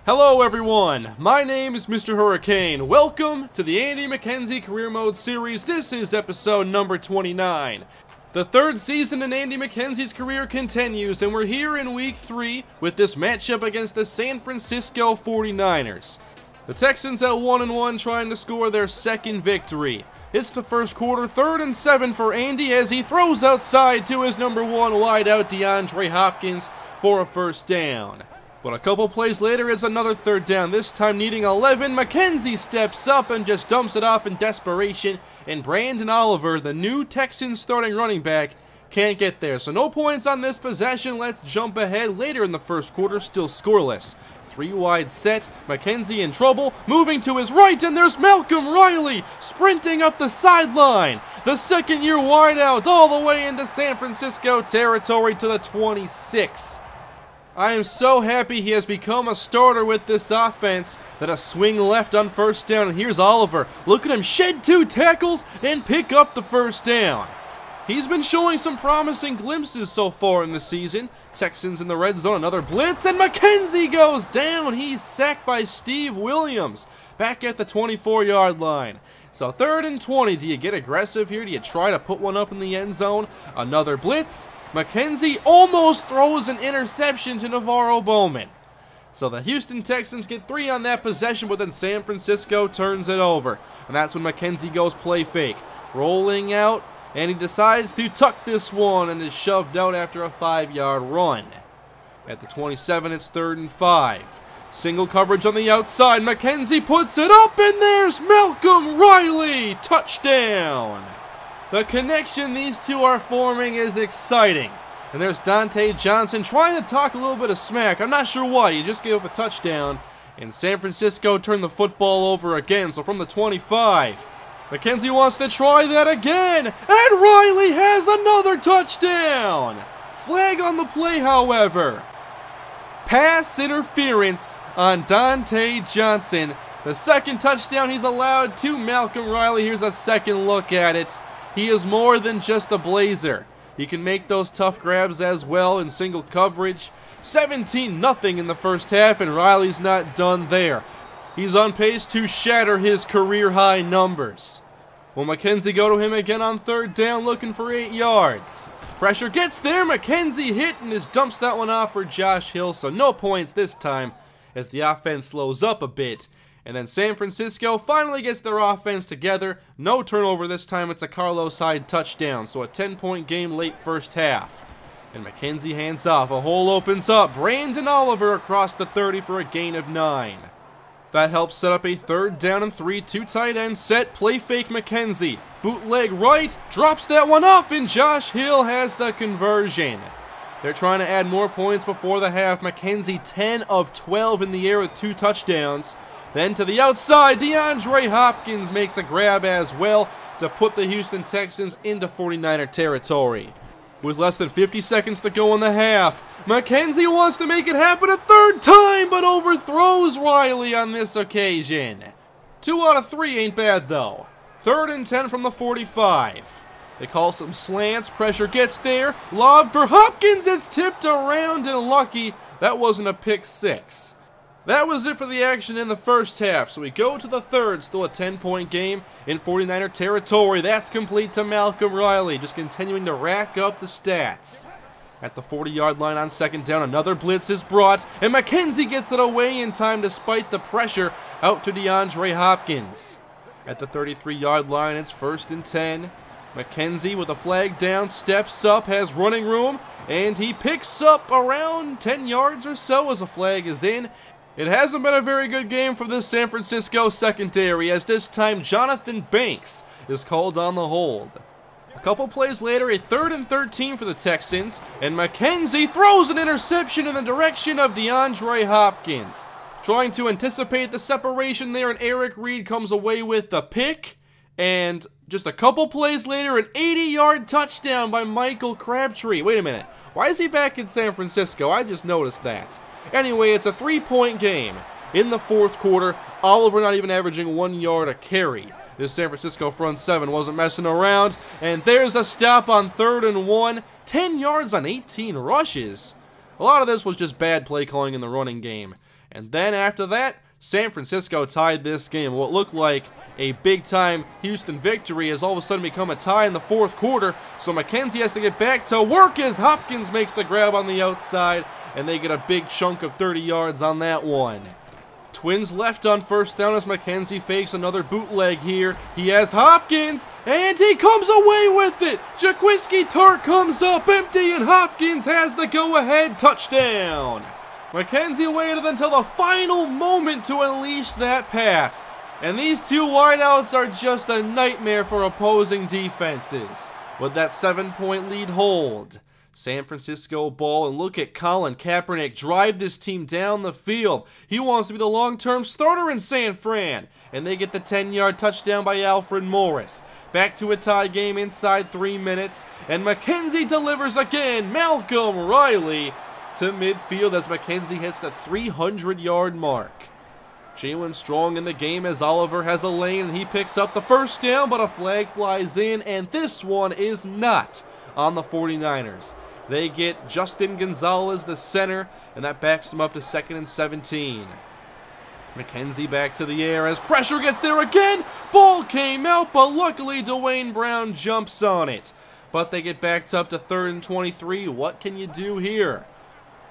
Hello everyone, my name is MrHurriicane. Welcome to the Andy McKenzie Career Mode series. This is episode number 29. The third season in Andy McKenzie's career continues, and we're here in week 3 with this matchup against the San Francisco 49ers. The Texans at 1-1 trying to score their second victory. It's the first quarter, 3rd and 7 for Andy as he throws outside to his number 1 wideout DeAndre Hopkins for a first down. But a couple plays later, it's another 3rd down, this time needing 11. McKenzie steps up and just dumps it off in desperation, and Brandon Oliver, the new Texans starting running back, can't get there. So no points on this possession. Let's jump ahead later in the first quarter, still scoreless. 3 wide set, McKenzie in trouble, moving to his right, and there's Malcolm Riley sprinting up the sideline. The second-year wideout all the way into San Francisco territory to the 26. I am so happy he has become a starter with this offense. That a swing left on first down, and here's Oliver. Look at him shed 2 tackles and pick up the first down. He's been showing some promising glimpses so far in the season. Texans in the red zone, another blitz, and McKenzie goes down. He's sacked by Steve Williams back at the 24-yard line. So 3rd and 20. Do you get aggressive here? Do you try to put one up in the end zone? Another blitz. McKenzie almost throws an interception to Navarro Bowman. So the Houston Texans get 3 on that possession, but then San Francisco turns it over. And that's when McKenzie goes play fake. Rolling out, and he decides to tuck this one and is shoved out after a 5-yard run. At the 27, it's 3rd and 5. Single coverage on the outside. McKenzie puts it up, and there's Malcolm Riley. Touchdown. The connection these two are forming is exciting. And there's Dante Johnson trying to talk a little bit of smack. I'm not sure why. He just gave up a touchdown. And San Francisco turned the football over again. So from the 25, McKenzie wants to try that again. And Riley has another touchdown. Flag on the play, however. Pass interference on Dante Johnson. The second touchdown he's allowed to Malcolm Riley. Here's a second look at it. He is more than just a blazer. He can make those tough grabs as well in single coverage. 17-0 in the first half, and Riley's not done there. He's on pace to shatter his career-high numbers. Will McKenzie go to him again on 3rd down, looking for 8 yards? Pressure gets there. McKenzie hit and just dumps that one off for Josh Hill, so no points this time as the offense slows up a bit. And then San Francisco finally gets their offense together. No turnover this time. It's a Carlos Hyde touchdown. So a 10-point game late first half. And McKenzie hands off. A hole opens up. Brandon Oliver across the 30 for a gain of 9. That helps set up a 3rd down and 3. 2 tight end set. Play fake McKenzie. Bootleg right. Drops that one off, and Josh Hill has the conversion. They're trying to add more points before the half. McKenzie 10 of 12 in the air with 2 touchdowns. Then to the outside, DeAndre Hopkins makes a grab as well to put the Houston Texans into 49er territory. With less than 50 seconds to go in the half, McKenzie wants to make it happen a 3rd time, but overthrows Riley on this occasion. 2 out of 3 ain't bad though. 3rd and 10 from the 45. They call some slants, pressure gets there, lob for Hopkins, it's tipped around and lucky that wasn't a pick 6. That was it for the action in the first half, so we go to the 3rd, still a 10-point game in 49er territory. That's complete to Malcolm Riley, just continuing to rack up the stats. At the 40-yard line on 2nd down, another blitz is brought, and McKenzie gets it away in time despite the pressure out to DeAndre Hopkins. At the 33-yard line, it's 1st and 10. McKenzie with a flag down, steps up, has running room, and he picks up around 10 yards or so as a flag is in. It hasn't been a very good game for this San Francisco secondary, as this time Jonathan Banks is called on the hold. A couple plays later, a 3rd and 13 for the Texans, and McKenzie throws an interception in the direction of DeAndre Hopkins. Trying to anticipate the separation there, and Eric Reed comes away with the pick, and just a couple plays later, an 80-yard touchdown by Michael Crabtree. Wait a minute, why is he back in San Francisco? I just noticed that. Anyway, it's a 3-point game. In the 4th quarter, Oliver not even averaging 1 yard a carry. This San Francisco front 7 wasn't messing around, and there's a stop on 3rd and 1. 10 yards on 18 rushes. A lot of this was just bad play calling in the running game. And then after that, San Francisco tied this game. What looked like a big-time Houston victory has all of a sudden become a tie in the fourth quarter. So McKenzie has to get back to work as Hopkins makes the grab on the outside, and they get a big chunk of 30 yards on that one. Twins left on first down as McKenzie fakes another bootleg here. He has Hopkins, and he comes away with it. Jaquiski Tartt comes up empty, and Hopkins has the go-ahead touchdown. McKenzie waited until the final moment to unleash that pass. And these two wideouts are just a nightmare for opposing defenses. With that 7-point lead hold, San Francisco ball, and look at Colin Kaepernick drive this team down the field. He wants to be the long-term starter in San Fran. And they get the 10-yard touchdown by Alfred Morris. Back to a tie game inside 3 minutes. And McKenzie delivers again. Malcolm Riley to midfield as McKenzie hits the 300-yard mark. Jalen Strong in the game as Oliver has a lane, and he picks up the first down, but a flag flies in, and this one is not on the 49ers. They get Justin Gonzalez, the center, and that backs them up to 2nd and 17. McKenzie back to the air as pressure gets there again. Ball came out, but luckily Dwayne Brown jumps on it. But they get backed up to 3rd and 23. What can you do here?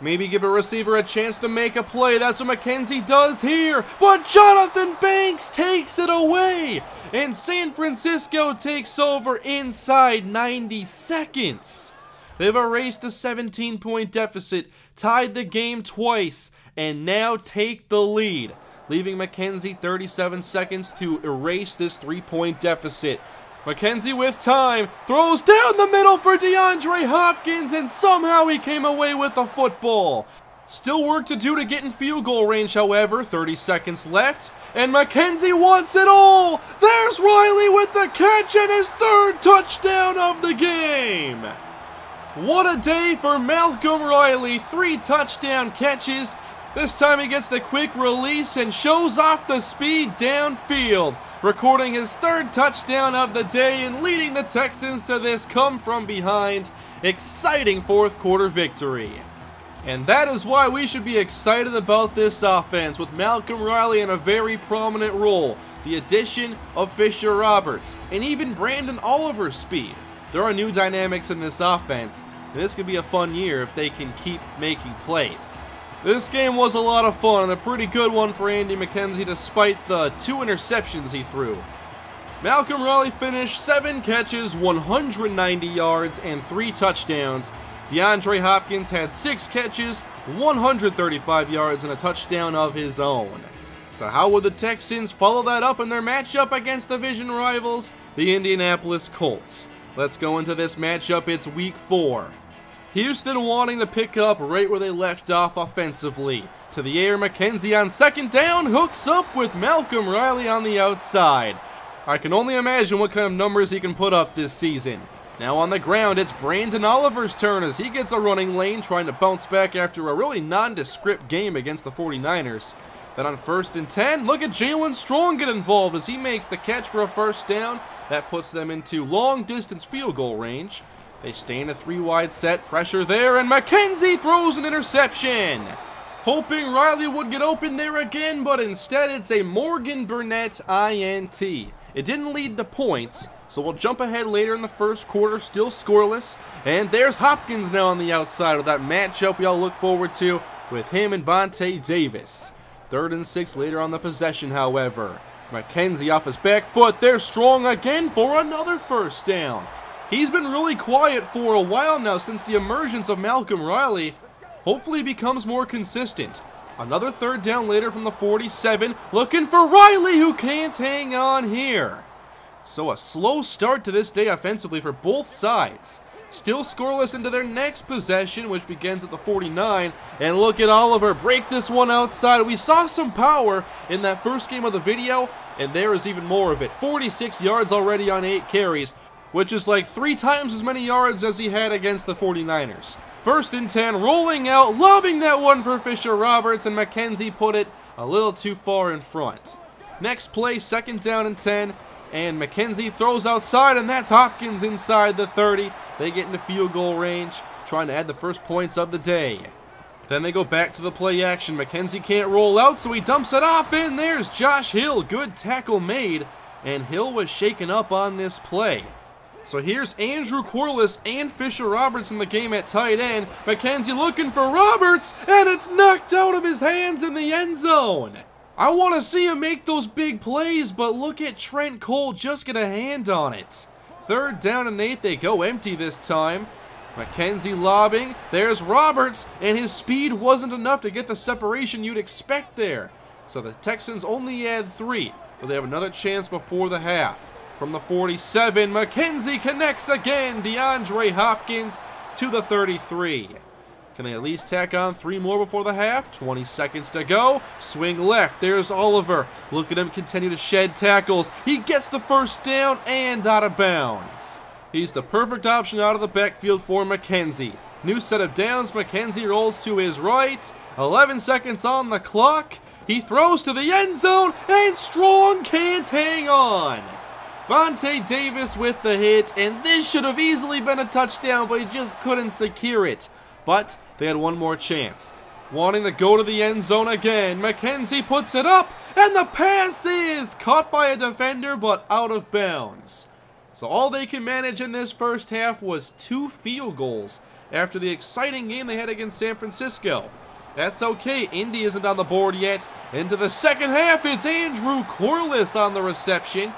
Maybe give a receiver a chance to make a play. That's what McKenzie does here. But Jonathan Banks takes it away. And San Francisco takes over inside 90 seconds. They've erased the 17-point deficit, tied the game twice, and now take the lead, leaving McKenzie 37 seconds to erase this 3-point deficit. McKenzie with time, throws down the middle for DeAndre Hopkins, and somehow he came away with the football. Still work to do to get in field goal range, however. 30 seconds left, and McKenzie wants it all. There's Riley with the catch and his 3rd touchdown of the game. What a day for Malcolm Riley. 3 touchdown catches. This time he gets the quick release and shows off the speed downfield, recording his 3rd touchdown of the day and leading the Texans to this come-from-behind, exciting 4th quarter victory. And that is why we should be excited about this offense, with Malcolm Riley in a very prominent role, the addition of Fisher Roberts, and even Brandon Oliver's speed. There are new dynamics in this offense, and this could be a fun year if they can keep making plays. This game was a lot of fun and a pretty good one for Andy McKenzie despite the 2 interceptions he threw. Malcolm Riley finished 7 catches, 190 yards, and 3 touchdowns. DeAndre Hopkins had 6 catches, 135 yards, and a touchdown of his own. So how would the Texans follow that up in their matchup against division rivals, the Indianapolis Colts? Let's go into this matchup. It's week 4. Houston wanting to pick up right where they left off offensively. To the air, McKenzie on 2nd down, hooks up with Malcolm Riley on the outside. I can only imagine what kind of numbers he can put up this season. Now on the ground, it's Brandon Oliver's turn as he gets a running lane, trying to bounce back after a really nondescript game against the 49ers. Then on 1st and 10, look at Jalen Strong get involved as he makes the catch for a 1st down. That puts them into long-distance field goal range. They stay in a 3-wide set, pressure there, and McKenzie throws an interception. Hoping Riley would get open there again, but instead it's a Morgan Burnett INT. It didn't lead to points, so we'll jump ahead later in the 1st quarter, still scoreless. And there's Hopkins now on the outside of that matchup we all look forward to with him and Vontae Davis. 3rd and 6 later on the possession, however. McKenzie off his back foot, they're Strong again for another 1st down. He's been really quiet for a while now since the emergence of Malcolm Riley. Hopefully he becomes more consistent. Another 3rd down later from the 47, looking for Riley, who can't hang on here. So a slow start to this day offensively for both sides. Still scoreless into their next possession, which begins at the 49. And look at Oliver break this one outside. We saw some power in that first game of the video, and there is even more of it. 46 yards already on 8 carries. Which is like 3 times as many yards as he had against the 49ers. 1st and 10, rolling out, lobbing that one for Fisher Roberts, and McKenzie put it a little too far in front. Next play, 2nd down and 10, and McKenzie throws outside, and that's Hopkins inside the 30. They get into field goal range, trying to add the 1st points of the day. Then they go back to the play action. McKenzie can't roll out, so he dumps it off, and there's Josh Hill. Good tackle made, and Hill was shaken up on this play. So here's Andrew Corliss and Fisher Roberts in the game at tight end. McKenzie looking for Roberts, and it's knocked out of his hands in the end zone. I want to see him make those big plays, but look at Trent Cole just get a hand on it. 3rd down and 8, they go empty this time. McKenzie lobbing, there's Roberts, and his speed wasn't enough to get the separation you'd expect there. So the Texans only add 3, but they have another chance before the half. From the 47, McKenzie connects again, DeAndre Hopkins to the 33. Can they at least tack on 3 more before the half? 20 seconds to go. Swing left. There's Oliver. Look at him continue to shed tackles. He gets the 1st down and out of bounds. He's the perfect option out of the backfield for McKenzie. New set of downs. McKenzie rolls to his right. 11 seconds on the clock. He throws to the end zone, and Strong can't hang on. Vontae Davis with the hit, and this should have easily been a touchdown, but he just couldn't secure it. But they had one more chance. Wanting to go to the end zone again, McKenzie puts it up, and the pass is caught by a defender, but out of bounds. So all they can manage in this first half was 2 field goals after the exciting game they had against San Francisco. That's okay, Indy isn't on the board yet. Into the second half, it's Andrew Corliss on the reception,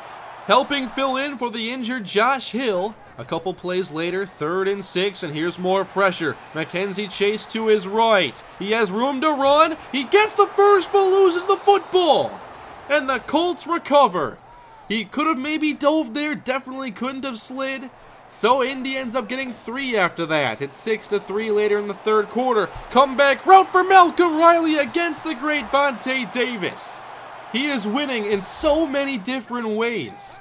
helping fill in for the injured Josh Hill. A couple plays later, 3rd and 6, and here's more pressure. McKenzie chased to his right. He has room to run. He gets the first, but loses the football. And the Colts recover. He could have maybe dove there, definitely couldn't have slid. So Indy ends up getting 3 after that. It's 6-3 later in the 3rd quarter. Comeback route for Malcolm Riley against the great Vontae Davis. He is winning in so many different ways.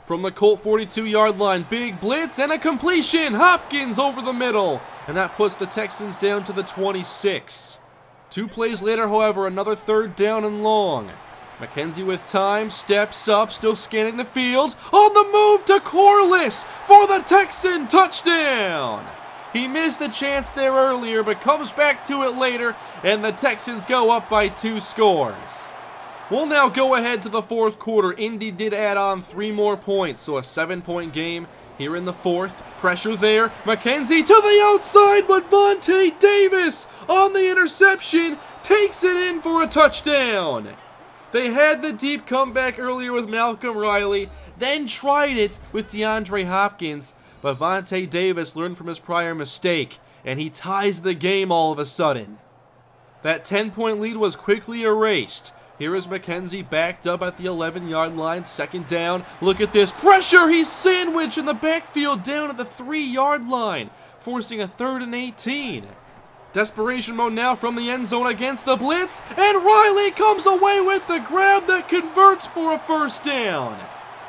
From the Colt 42-yard line, big blitz and a completion. Hopkins over the middle, and that puts the Texans down to the 26. 2 plays later, however, another 3rd down and long. McKenzie with time, steps up, still scanning the field. On the move to Corliss for the Texan touchdown. He missed a chance there earlier, but comes back to it later, and the Texans go up by 2 scores. We'll now go ahead to the 4th quarter. Indy did add on 3 more points, so a 7-point game here in the 4th. Pressure there. McKenzie to the outside, but Vontae Davis on the interception takes it in for a touchdown. They had the deep comeback earlier with Malcolm Riley, then tried it with DeAndre Hopkins, but Vontae Davis learned from his prior mistake, and he ties the game all of a sudden. That 10-point lead was quickly erased. Here is McKenzie backed up at the 11-yard line, 2nd down. Look at this pressure. He's sandwiched in the backfield down at the 3-yard line, forcing a 3rd and 18. Desperation mode now from the end zone against the blitz, and Riley comes away with the grab that converts for a 1st down.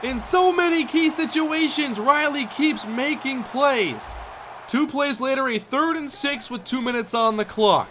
In so many key situations, Riley keeps making plays. 2 plays later, a 3rd and 6 with 2 minutes on the clock.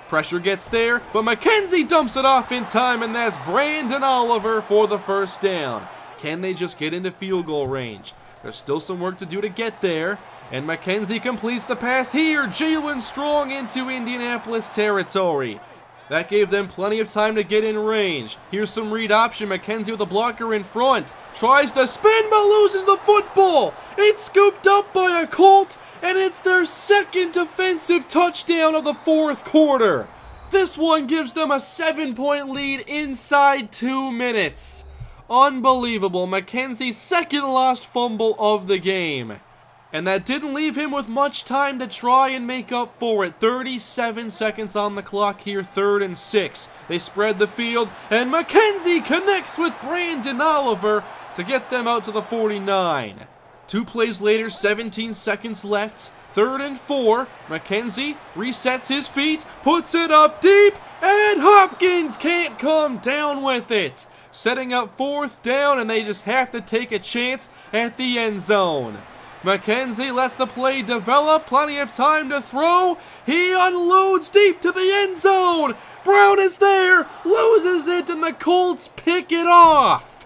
Pressure gets there, but McKenzie dumps it off in time, and that's Brandon Oliver for the 1st down. Can they just get into field goal range? There's still some work to do to get there. And McKenzie completes the pass here. Jalen Strong into Indianapolis territory. That gave them plenty of time to get in range. Here's some read option. McKenzie with a blocker in front. Tries to spin but loses the football. It's scooped up by a Colt, and it's their 2nd defensive touchdown of the 4th quarter. This one gives them a 7-point lead inside 2 minutes. Unbelievable. McKenzie's 2nd lost fumble of the game. And that didn't leave him with much time to try and make up for it. 37 seconds on the clock here, 3rd and 6. They spread the field, and McKenzie connects with Brandon Oliver to get them out to the 49. 2 plays later, 17 seconds left. 3rd and 4. McKenzie resets his feet, puts it up deep, and Hopkins can't come down with it. Setting up 4th down, and they just have to take a chance at the end zone. McKenzie lets the play develop, plenty of time to throw. He unloads deep to the end zone. Brown is there, loses it, and the Colts pick it off.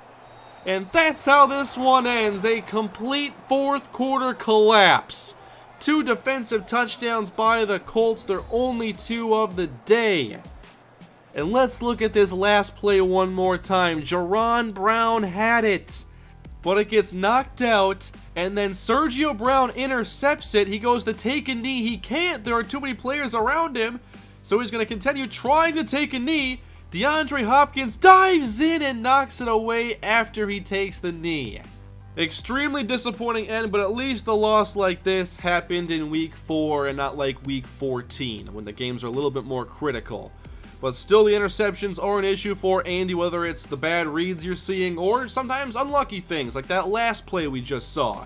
And that's how this one ends, a complete 4th quarter collapse. 2 defensive touchdowns by the Colts, their only 2 of the day. And let's look at this last play one more time. Jaron Brown had it, but it gets knocked out, and then Sergio Brown intercepts it. He goes to take a knee. He can't. There are too many players around him, so he's going to continue trying to take a knee. DeAndre Hopkins dives in and knocks it away after he takes the knee. Extremely disappointing end, but at least a loss like this happened in week 4 and not like week 14, when the games are a little bit more critical. But still, the interceptions are an issue for Andy, whether it's the bad reads you're seeing or sometimes unlucky things like that last play we just saw.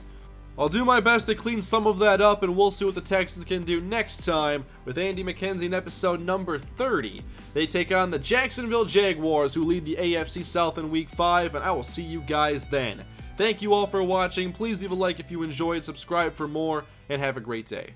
I'll do my best to clean some of that up, and we'll see what the Texans can do next time with Andy McKenzie in episode number 30. They take on the Jacksonville Jaguars, who lead the AFC South in week 5, and I will see you guys then. Thank you all for watching. Please leave a like if you enjoyed, subscribe for more, and have a great day.